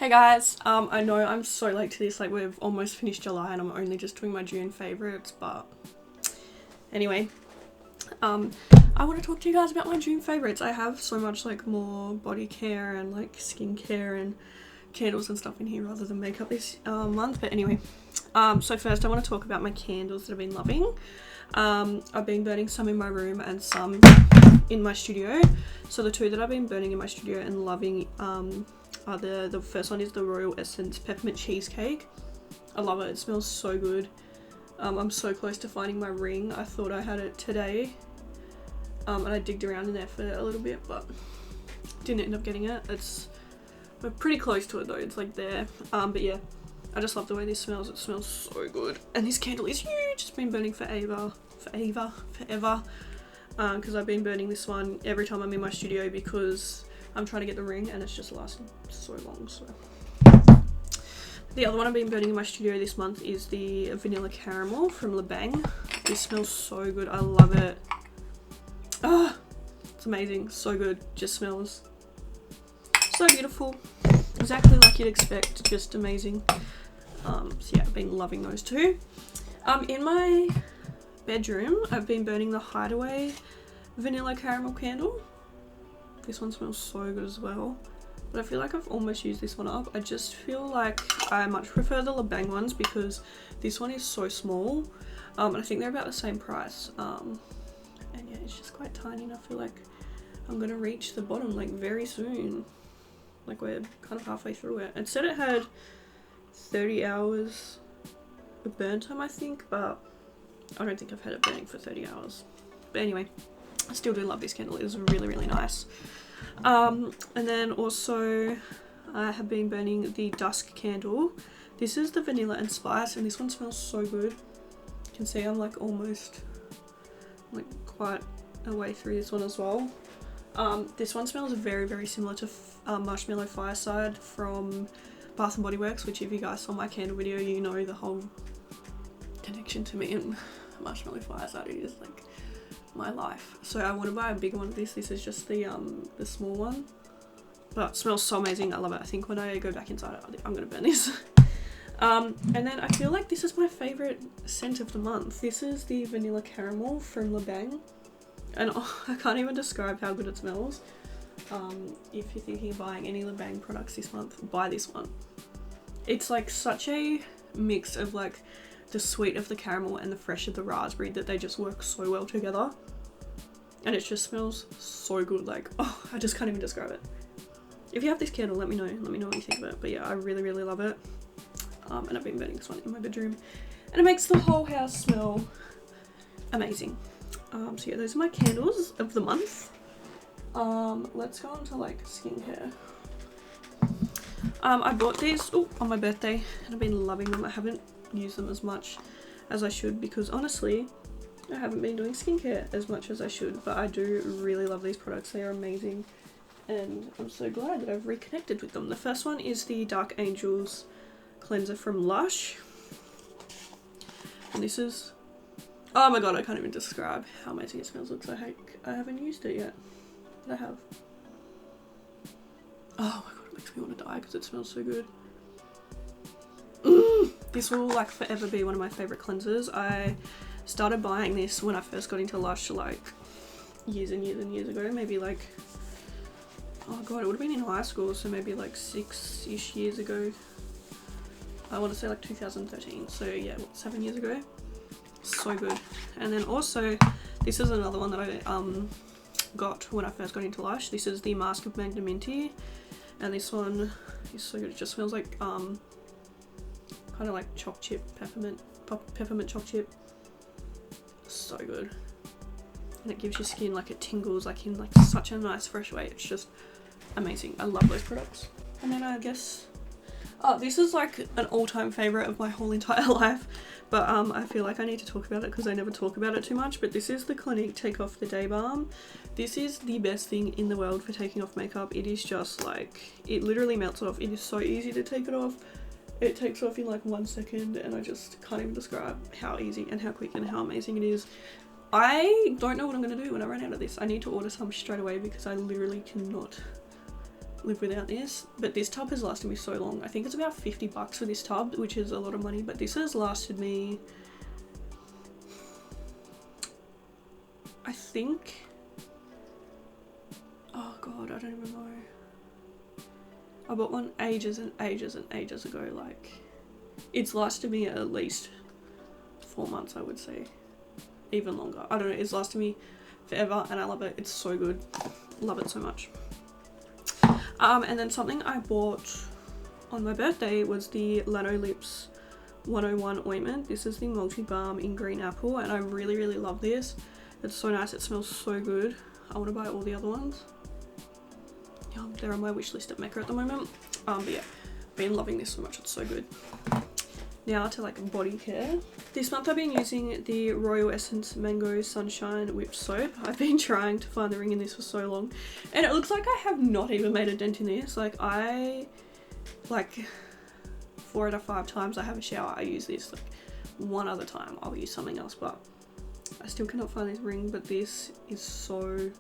Hey guys, I know I'm so late to this, like we've almost finished July and I'm only just doing my June favourites, but anyway, I want to talk to you guys about my June favourites. I have so much like more body care and like skincare and candles and stuff in here rather than makeup this month, but anyway, so first I want to talk about my candles that I've been loving. I've been burning some in my room and some in my studio. So the two that I've been burning in my studio and loving the first one is the Royal Essence Peppermint Cheesecake. I love it. It smells so good. I'm so close to finding my ring. I thought I had it today, and I digged around in there for a little bit, but didn't end up getting it. We're pretty close to it though. It's like there. But yeah, I just love the way this smells. It smells so good. And this candle is huge. It's been burning forever. Because I've been burning this one every time I'm in my studio because I'm trying to get the ring and it's just lasting so long. So the other one I've been burning in my studio this month is the Vanilla Caramel from Bang. This smells so good. I love it. Ah, it's amazing. So good. Just smells so beautiful. Exactly like you'd expect. Just amazing. So yeah, I've been loving those two. In my bedroom, I've been burning the Hideaway Vanilla Caramel candle. This one smells so good as well, but I feel like I've almost used this one up. I just feel like I much prefer the Bang ones because this one is so small, and I think they're about the same price, and yeah, it's just quite tiny, and I feel like I'm gonna reach the bottom like very soon. Like we're kind of halfway through it. It said it had 30 hours of burn time, I think, but I don't think I've had it burning for 30 hours. But anyway, I still do love this candle. It was really nice. And then also I have been burning the Dusk candle. This is the vanilla and spice, and this one smells so good. You can see I'm like almost like quite a way through this one as well. This one smells very similar to Marshmallow Fireside from Bath & Body Works, which if you guys saw my candle video, you know the whole connection to me and Marshmallow Fireside is like my life. So I want to buy a bigger one of this. This is just the small one, but it smells so amazing. I love it. I think when I go back inside it, I'm gonna burn this. And then I feel like this is my favorite scent of the month. This is the Vanilla Caramel from Bang, and I can't even describe how good it smells. If you're thinking of buying any Bang products this month, buy this one. It's like such a mix of like the sweet of the caramel and the fresh of the raspberry that they just work so well together, and it just smells so good. Like, oh, I just can't even describe it. If you have this candle, let me know what you think of it. But yeah, I really love it, and I've been burning this one in my bedroom and it makes the whole house smell amazing. So yeah, those are my candles of the month. Let's go on to like skincare. I bought these on my birthday and I've been loving them. I haven't used them as much as I should because honestly I haven't been doing skincare as much as I should, but I do really love these products. They are amazing and I'm so glad that I've reconnected with them. The first one is the Dark Angels cleanser from Lush, and this is, oh my god, I can't even describe how amazing it smells. Looks like I haven't used it yet, but I have. Oh my god, it makes me want to die because it smells so good. This will like forever be one of my favorite cleansers. I started buying this when I first got into Lush like years and years ago, maybe like, oh god, it would have been in high school, so maybe like 6-ish years ago. I want to say like 2013, so yeah, 7 years ago. So good. And then also this is another one that I got when I first got into Lush. This is the Masque of Magna Minty, and this one is so good. It just smells like kind of like choc chip, peppermint choc chip. So good. And it gives your skin like, it tingles like in like such a nice fresh way. It's just amazing. I love those products. And then I guess, oh, this is like an all-time favorite of my whole entire life, but I feel like I need to talk about it because I never talk about it too much. But this is the Clinique Take Off the Day Balm. This is the best thing in the world for taking off makeup. It is just like, it literally melts it off. It is so easy to take it off. It takes off in like 1 second, and I just can't even describe how easy and how quick and how amazing it is. I don't know what I'm going to do when I run out of this. I need to order some straight away because I literally cannot live without this, but this tub has lasted me so long. I think it's about 50 bucks for this tub, which is a lot of money, but this has lasted me, I think, oh god, I don't even know. I bought one ages and ages and ages ago. Like, it's lasted me at least 4 months, I would say, even longer. I don't know, it's lasted me forever and I love it. It's so good, love it so much. And then something I bought on my birthday was the Leno Lips 101 ointment. This is the multi-balm in green apple and I really, really love this. It's so nice, it smells so good. I want to buy all the other ones. Yeah, they're on my wish list at Mecca at the moment. But yeah, been loving this so much, it's so good. Now to like body care. This month I've been using the Royal Essence Mango Sunshine Whip Soap. I've been trying to find the ring in this for so long and it looks like I have not even made a dent in this. Like 4 out of 5 times I have a shower I use this. Like one other time I'll use something else, but I still cannot find this ring. But this is so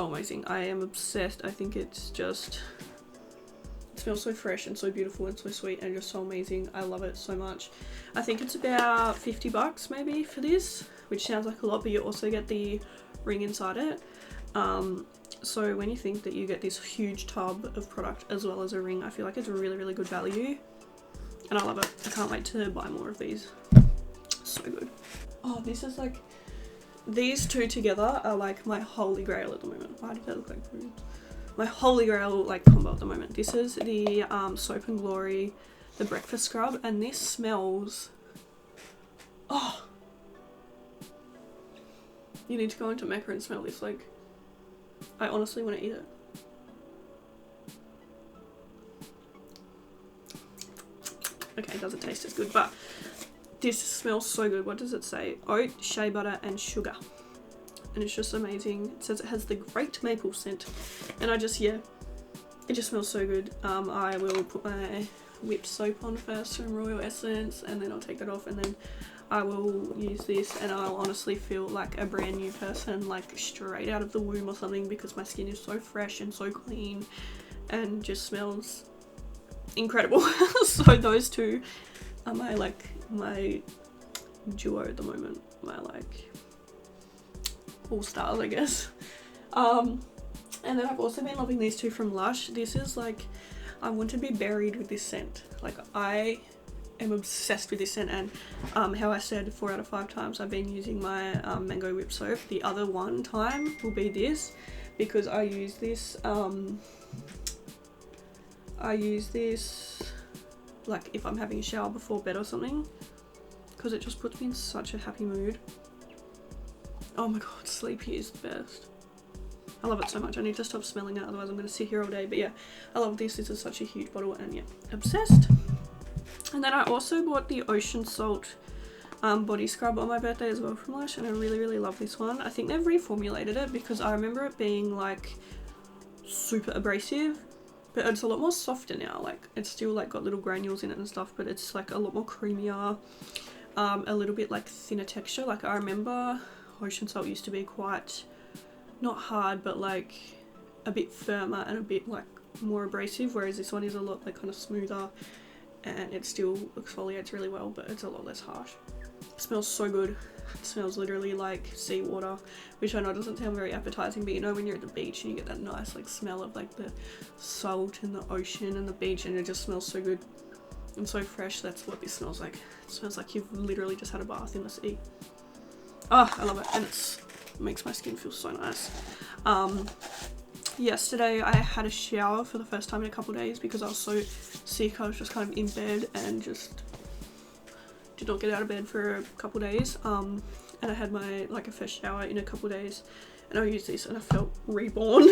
amazing. I am obsessed. I think it's just, it smells so fresh and so beautiful and so sweet and just so amazing. I love it so much. I think it's about 50 bucks maybe for this, which sounds like a lot, but you also get the ring inside it. So when you think that you get this huge tub of product as well as a ring, I feel like it's a really, really good value and I love it. I can't wait to buy more of these. So good. Oh, this is like, these two together are like my holy grail at the moment. Why did that look like food? My holy grail like combo at the moment. This is the Soap and Glory, the breakfast scrub, and this smells, oh, you need to go into Mecca and smell this. Like, I honestly want to eat it. Okay, it doesn't taste as good, but this smells so good. What does it say? Oat, shea butter and sugar. And it's just amazing. It says it has the great maple scent and I just, yeah, it just smells so good. I will put my whipped soap on first from Royal Essence and then I'll take that off and then I will use this and I'll honestly feel like a brand new person, like straight out of the womb or something, because my skin is so fresh and so clean and just smells incredible. So those two are my duo at the moment, my like all stars, I guess. And then I've also been loving these two from Lush. This is like, I want to be buried with this scent. Like, I am obsessed with this scent, and how I said 4 out of 5 times I've been using my mango whip soap. The other one time will be this, because I use this like if I'm having a shower before bed or something, because it just puts me in such a happy mood. Oh my god, sleep here is the best. I love it so much. I need to stop smelling it, otherwise I'm going to sit here all day. But yeah, I love this. This is such a huge bottle and yeah, obsessed. And then I also bought the Ocean Salt body scrub on my birthday as well from Lush, and I really, really love this one. I think they've reformulated it because I remember it being like super abrasive, but it's a lot more softer now. Like, it's still like got little granules in it and stuff, but it's like a lot more creamier, a little bit like thinner texture. Like, I remember Ocean Salt used to be quite, not hard, but like a bit firmer and a bit like more abrasive, whereas this one is a lot like kind of smoother and it still exfoliates really well, but it's a lot less harsh. It smells so good. It smells literally like seawater, which I know doesn't sound very appetizing, but you know when you're at the beach and you get that nice like smell of like the salt and the ocean and the beach, and it just smells so good and so fresh. That's what this smells like. It smells like you've literally just had a bath in the sea. Oh, I love it, and it makes my skin feel so nice. Yesterday I had a shower for the first time in a couple of days because I was so sick. I was just kind of in bed and just did not get out of bed for a couple of days. And I had my like a first shower in a couple of days, and I used this and I felt reborn.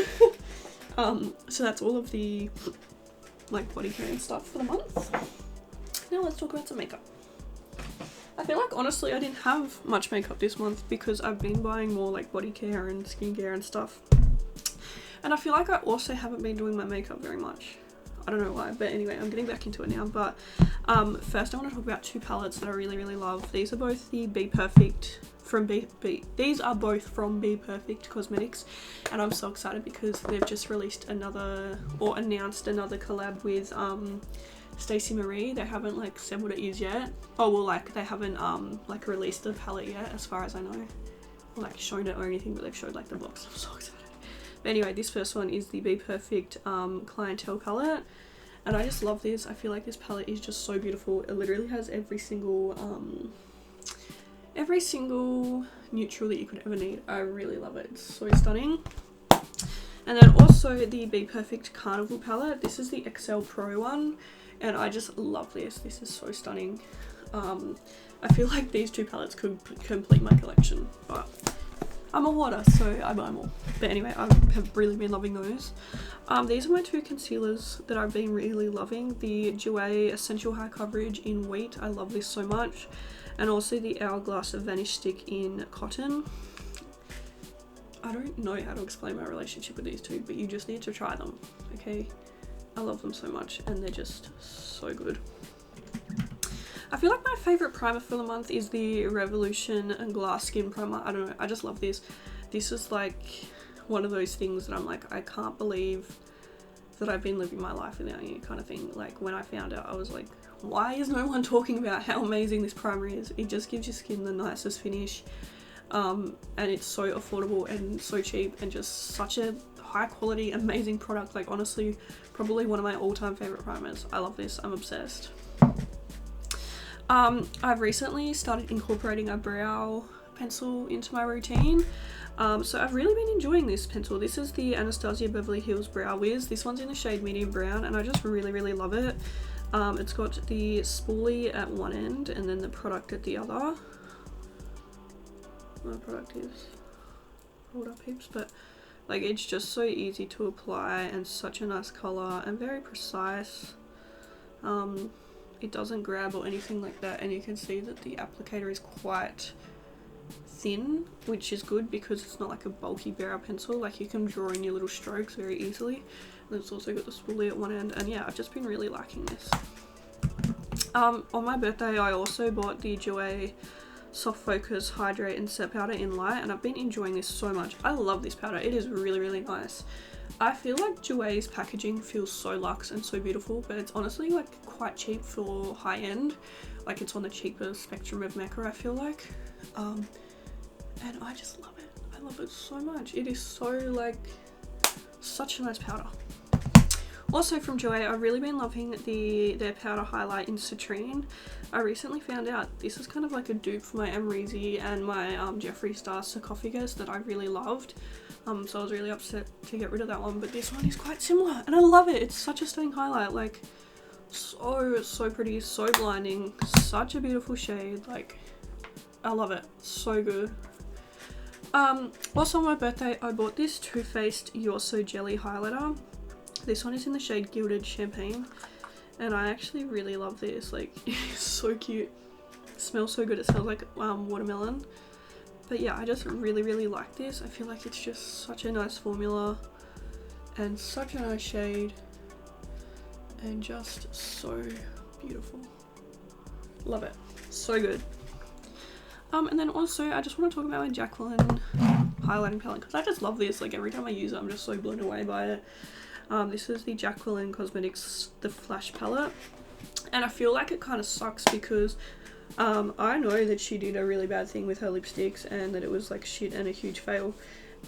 So that's all of the like body care and stuff for the month. Now let's talk about some makeup. I feel like honestly I didn't have much makeup this month because I've been buying more like body care and skincare and stuff. And I feel like I also haven't been doing my makeup very much. I don't know why, but anyway, I'm getting back into it now. But first I want to talk about two palettes that I really, really love. These are both the Be Perfect from these are both from Be Perfect Cosmetics, and I'm so excited because they've just released another, or announced another collab with Stacey Marie. They haven't like said what it is yet. Oh well, like they haven't like released the palette yet as far as I know, or like shown it or anything, but they've showed like the box. I'm so excited. But anyway, this first one is the Be Perfect Clientele palette, and I just love this. I feel like this palette is just so beautiful. It literally has every single neutral that you could ever need. I really love it. It's so stunning. And then also the Be Perfect Carnival palette. This is the XL Pro one, and I just love this. This is so stunning. I feel like these two palettes could complete my collection, but I'm a hoarder, so I buy more. But anyway, I have really been loving those. These are my two concealers that I've been really loving. The Shea Essential High Coverage in Wheat. I love this so much. And also the Hourglass Vanish Stick in Cotton. I don't know how to explain my relationship with these two, but you just need to try them, okay? I love them so much, and they're just so good. I feel like my favourite primer for the month is the Revolution and Glass Skin Primer. I don't know, I just love this. This is like one of those things that I'm like, I can't believe that I've been living my life without you kind of thing. Like when I found out, I was like, why is no one talking about how amazing this primer is? It just gives your skin the nicest finish, and it's so affordable and so cheap, and just such a high quality, amazing product. Like honestly, probably one of my all-time favorite primers. I love this, I'm obsessed. I've recently started incorporating a brow pencil into my routine. So I've really been enjoying this pencil. This is the Anastasia Beverly Hills Brow Wiz. This one's in the shade medium brown, and I just really love it. It's got the spoolie at one end and then the product at the other. My product is, hold up heaps, but like it's just so easy to apply and such a nice colour and very precise. It doesn't grab or anything like that, and you can see that the applicator is quite thin, which is good because it's not like a bulky brow pencil. Like you can draw in your little strokes very easily. And it's also got the spoolie at one end, and yeah, I've just been really liking this. On my birthday I also bought the Shea Soft Focus Hydrate and Set Powder in Light, and I've been enjoying this so much. I love this powder. It is really nice. I feel like Shea's packaging feels so luxe and so beautiful, but it's honestly like quite cheap for high end. Like it's on the cheaper spectrum of Mecca, I feel like. And I just love it. I love it so much. It is so like such a nice powder. Also from Shea, I've really been loving their powder highlight in Citrine. I recently found out this is kind of like a dupe for my Amrezy and my Jeffree Star Sarcophagus that I really loved. So I was really upset to get rid of that one, but this one is quite similar and I love it. It's such a stunning highlight, like so pretty, so blinding, such a beautiful shade. Like I love it, so good. Also on my birthday I bought this Too Faced You're So Jelly highlighter. This one is in the shade Gilded Champagne, and I actually really love this. Like it's so cute, it smells so good. It smells like watermelon. But yeah, I just really like this. I feel like it's just such a nice formula and such a nice shade and just so beautiful. Love it, so good. And then also I just want to talk about my Jacqueline highlighting palette because I just love this. Like every time I use it I'm just so blown away by it. This is the Jacqueline Cosmetics The Flash palette, and I feel like it kind of sucks because I know that she did a really bad thing with her lipsticks and that it was like shit and a huge fail,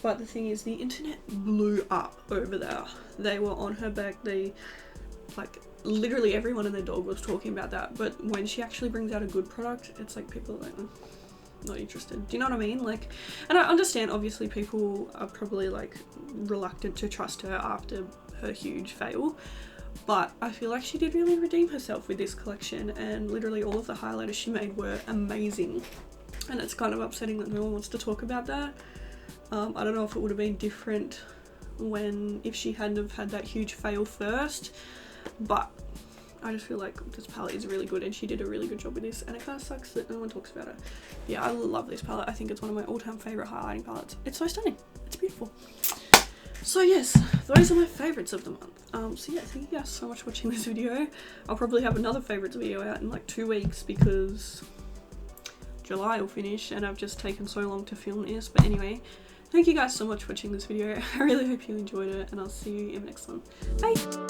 but the thing is the internet blew up over there. They were on her back. They like literally everyone and their dog was talking about that, but when she actually brings out a good product it's like people are like not interested. Do you know what I mean? Like, and I understand obviously people are probably like reluctant to trust her after her huge fail, but I feel like she did really redeem herself with this collection, and literally all of the highlighters she made were amazing, and it's kind of upsetting that no one wants to talk about that. I don't know if it would have been different if she hadn't have had that huge fail first, but I just feel like this palette is really good and she did a really good job with this, and it kind of sucks that no one talks about it. Yeah, I love this palette. I think it's one of my all-time favourite highlighting palettes. It's so stunning. It's beautiful. So yes, those are my favourites of the month. So yeah, thank you guys so much for watching this video. I'll probably have another favourites video out in like 2 weeks because July will finish, and I've just taken so long to film this. But anyway, thank you guys so much for watching this video. I really hope you enjoyed it, and I'll see you in the next one. Bye!